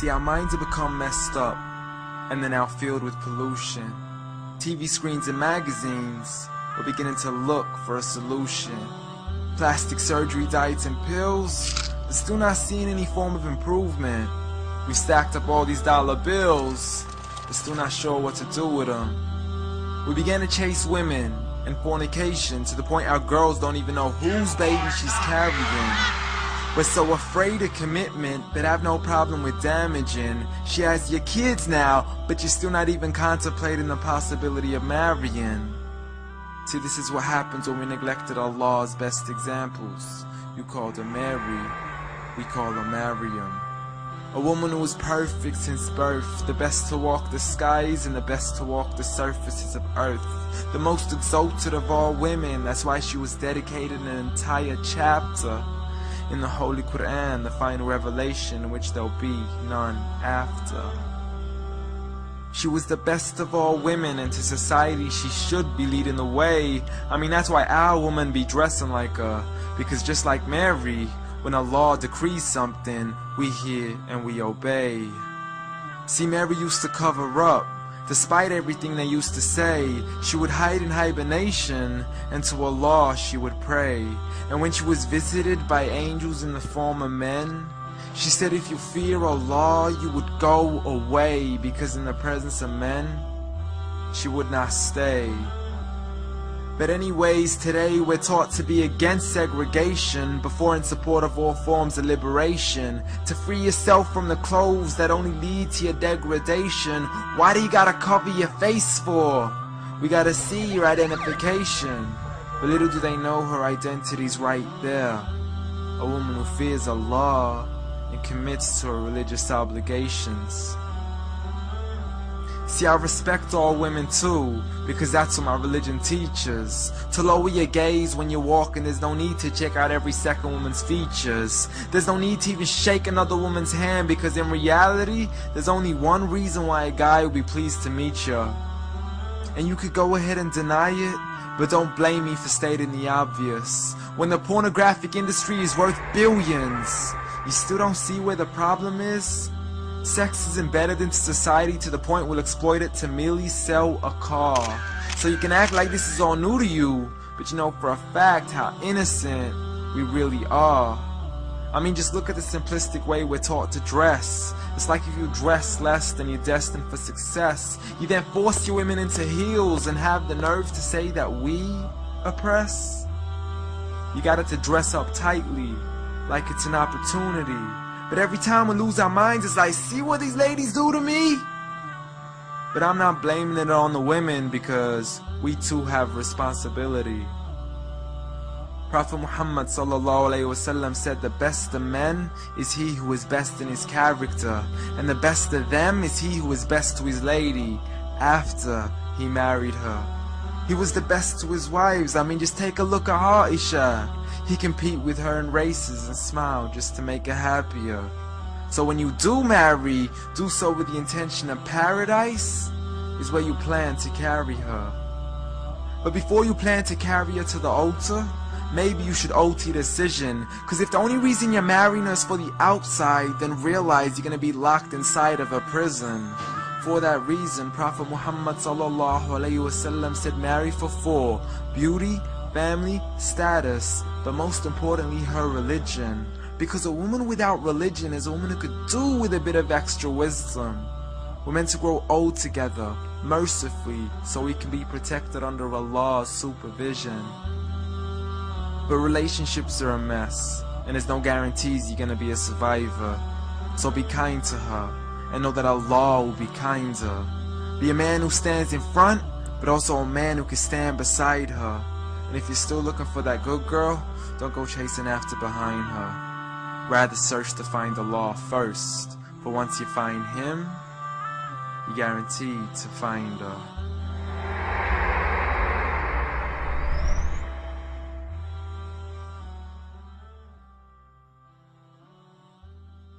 See, our minds have become messed up, and they're now filled with pollution. TV screens and magazines, we're beginning to look for a solution. Plastic surgery, diets and pills, but still not seeing any form of improvement. We stacked up all these dollar bills, but still not sure what to do with them. We began to chase women and fornication to the point our girls don't even know whose baby she's carrying. We're so afraid of commitment, but have no problem with damaging. She has your kids now, but you're still not even contemplating the possibility of marrying. See, this is what happens when we neglected Allah's best examples. You called her Mary, we call her Maryam. A woman who was perfect since birth, the best to walk the skies and the best to walk the surfaces of earth. The most exalted of all women, that's why she was dedicated an entire chapter in the Holy Quran, the final revelation in which there'll be none after. She was the best of all women, and to society she should be leading the way. I mean, that's why our women be dressing like her, because just like Mary, when Allah decrees something, we hear and we obey. See, Mary used to cover up. Despite everything they used to say, she would hide in hibernation, and to Allah she would pray. And when she was visited by angels in the form of men, she said, if you fear Allah, you would go away, because in the presence of men, she would not stay. But anyways, today we're taught to be against segregation before in support of all forms of liberation. To free yourself from the clothes that only lead to your degradation. Why do you gotta cover your face for? We gotta see your identification. But little do they know her identity's right there. A woman who fears Allah and commits to her religious obligations. See, I respect all women too, because that's what my religion teaches. To lower your gaze when you're walking, there's no need to check out every second woman's features. There's no need to even shake another woman's hand, because in reality, there's only one reason why a guy would be pleased to meet you. And you could go ahead and deny it, but don't blame me for stating the obvious. When the pornographic industry is worth billions, you still don't see where the problem is? Sex is embedded into society to the point we'll exploit it to merely sell a car. So you can act like this is all new to you, but you know for a fact how innocent we really are. I mean, just look at the simplistic way we're taught to dress. It's like if you dress less, then you're destined for success. You then force your women into heels and have the nerve to say that we oppress. You got it to dress up tightly, like it's an opportunity. But every time we lose our minds, it's like, see what these ladies do to me? But I'm not blaming it on the women, because we too have responsibility. Prophet Muhammad ﷺ said, the best of men is he who is best in his character, and the best of them is he who is best to his lady after he married her. He was the best to his wives. I mean, just take a look at Aisha. He compete with her in races and smile just to make her happier. So when you do marry, do so with the intention of paradise is where you plan to carry her. But before you plan to carry her to the altar, maybe you should alter your decision. Because if the only reason you're marrying her is for the outside, then realize you're going to be locked inside of a prison. For that reason, Prophet Muhammad ﷺ said, marry for 4: beauty, family, status, but most importantly, her religion. Because a woman without religion is a woman who could do with a bit of extra wisdom. We're meant to grow old together, mercifully, so we can be protected under Allah's supervision. But relationships are a mess, and there's no guarantees you're gonna be a survivor. So be kind to her, and know that Allah will be kinder. Be a man who stands in front, but also a man who can stand beside her. And if you're still looking for that good girl, don't go chasing after behind her. Rather search to find Allah first, for once you find Him, you're guaranteed to find her.